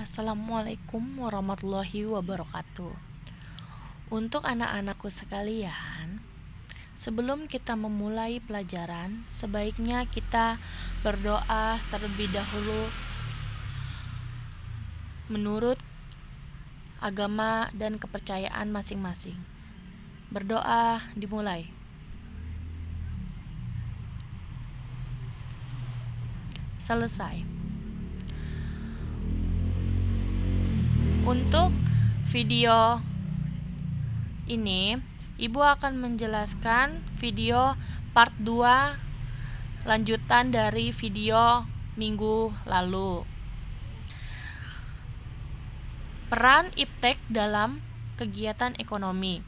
Assalamualaikum warahmatullahi wabarakatuh. Untuk anak-anakku sekalian, sebelum kita memulai pelajaran, sebaiknya kita berdoa terlebih dahulu menurut agama dan kepercayaan masing-masing. Berdoa dimulai. Selesai. Untuk video ini, Ibu akan menjelaskan video part 2 lanjutan dari video minggu lalu. Peran IPTEK dalam kegiatan ekonomi.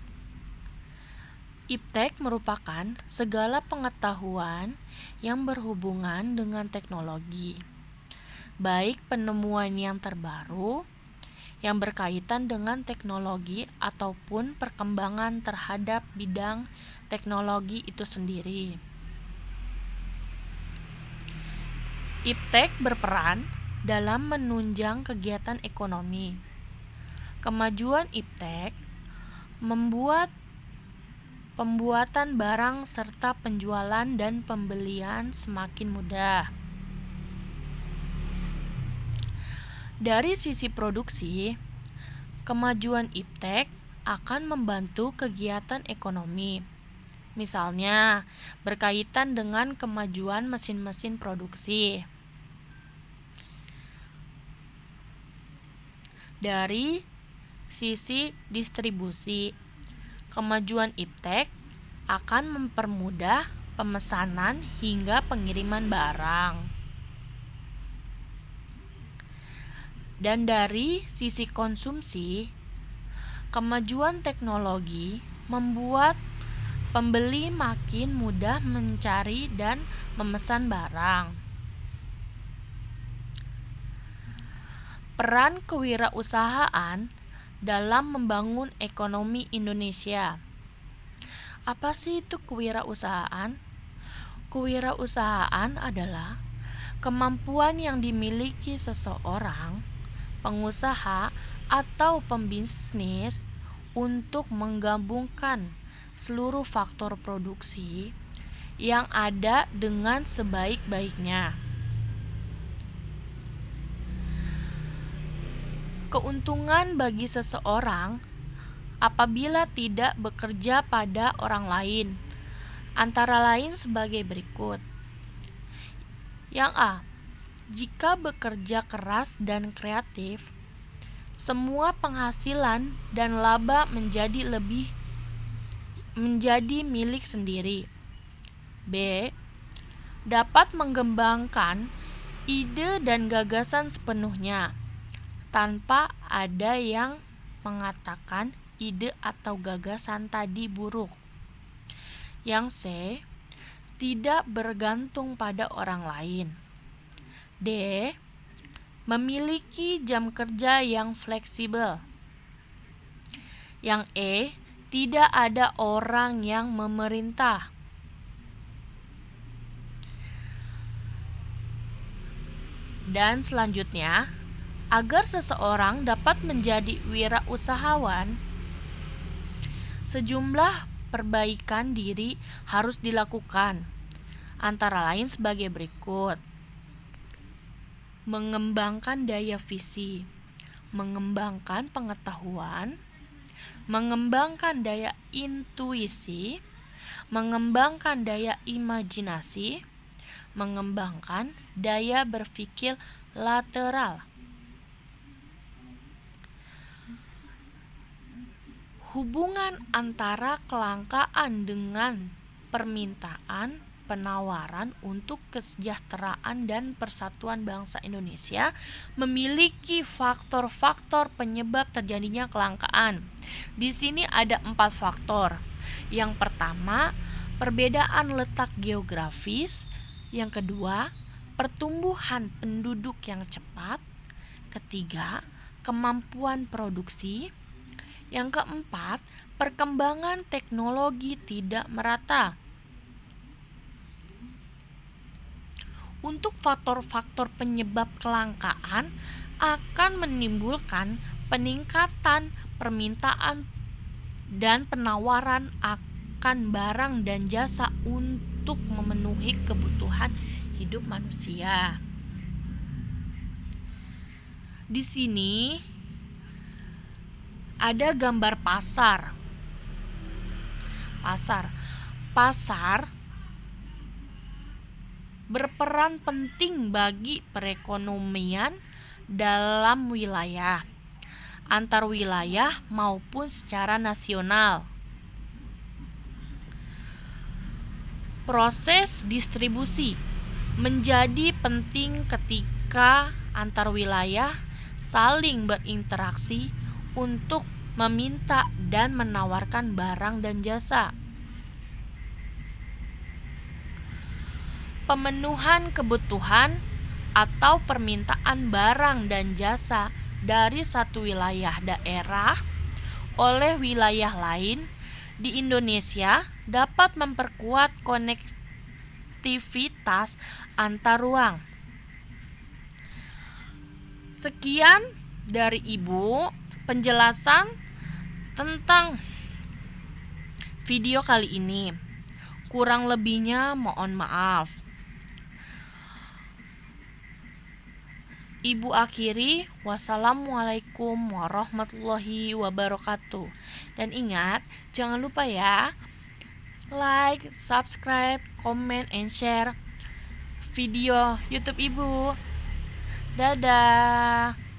IPTEK merupakan segala pengetahuan yang berhubungan dengan teknologi, baik penemuan yang terbaru yang berkaitan dengan teknologi ataupun perkembangan terhadap bidang teknologi itu sendiri. IPTEK berperan dalam menunjang kegiatan ekonomi. Kemajuan IPTEK membuat pembuatan barang serta penjualan dan pembelian semakin mudah. Dari sisi produksi, kemajuan IPTEK akan membantu kegiatan ekonomi. Misalnya, berkaitan dengan kemajuan mesin-mesin produksi. Dari sisi distribusi, kemajuan IPTEK akan mempermudah pemesanan hingga pengiriman barang. Dan dari sisi konsumsi, kemajuan teknologi membuat pembeli makin mudah mencari dan memesan barang. Peran kewirausahaan dalam membangun ekonomi Indonesia. Apa sih itu kewirausahaan? Kewirausahaan adalah kemampuan yang dimiliki seseorang, pengusaha atau pembisnis untuk menggabungkan seluruh faktor produksi yang ada dengan sebaik-baiknya. Keuntungan bagi seseorang apabila tidak bekerja pada orang lain, antara lain sebagai berikut. Yang A. Jika bekerja keras dan kreatif, semua penghasilan dan laba menjadi milik sendiri. B. Dapat mengembangkan ide dan gagasan sepenuhnya, tanpa ada yang mengatakan ide atau gagasan tadi buruk. Yang C. Tidak bergantung pada orang lain. D. Memiliki jam kerja yang fleksibel. Yang E. Tidak ada orang yang memerintah. Dan selanjutnya, agar seseorang dapat menjadi wirausahawan, sejumlah perbaikan diri harus dilakukan, antara lain sebagai berikut. Mengembangkan daya visi, mengembangkan pengetahuan, mengembangkan daya intuisi, mengembangkan daya imajinasi, mengembangkan daya berpikir lateral. Hubungan antara kelangkaan dengan permintaan, penawaran untuk kesejahteraan dan persatuan bangsa Indonesia memiliki faktor-faktor penyebab terjadinya kelangkaan. Di sini ada 4 faktor. Yang pertama, perbedaan letak geografis. Yang kedua, pertumbuhan penduduk yang cepat. Ketiga, kemampuan produksi. Yang keempat, perkembangan teknologi tidak merata. Untuk faktor-faktor penyebab kelangkaan akan menimbulkan peningkatan permintaan dan penawaran akan barang dan jasa untuk memenuhi kebutuhan hidup manusia. Di sini ada gambar pasar. Pasar berperan penting bagi perekonomian dalam wilayah, antar wilayah maupun secara nasional. Proses distribusi menjadi penting ketika antar wilayah saling berinteraksi untuk meminta dan menawarkan barang dan jasa. Pemenuhan kebutuhan atau permintaan barang dan jasa dari satu wilayah daerah oleh wilayah lain di Indonesia dapat memperkuat konektivitas antar ruang. Sekian dari Ibu penjelasan tentang video kali ini. Kurang lebihnya mohon maaf. Ibu akhiri, wassalamualaikum warahmatullahi wabarakatuh. Dan ingat, jangan lupa ya, like, subscribe, comment, and share video YouTube Ibu. Dadah.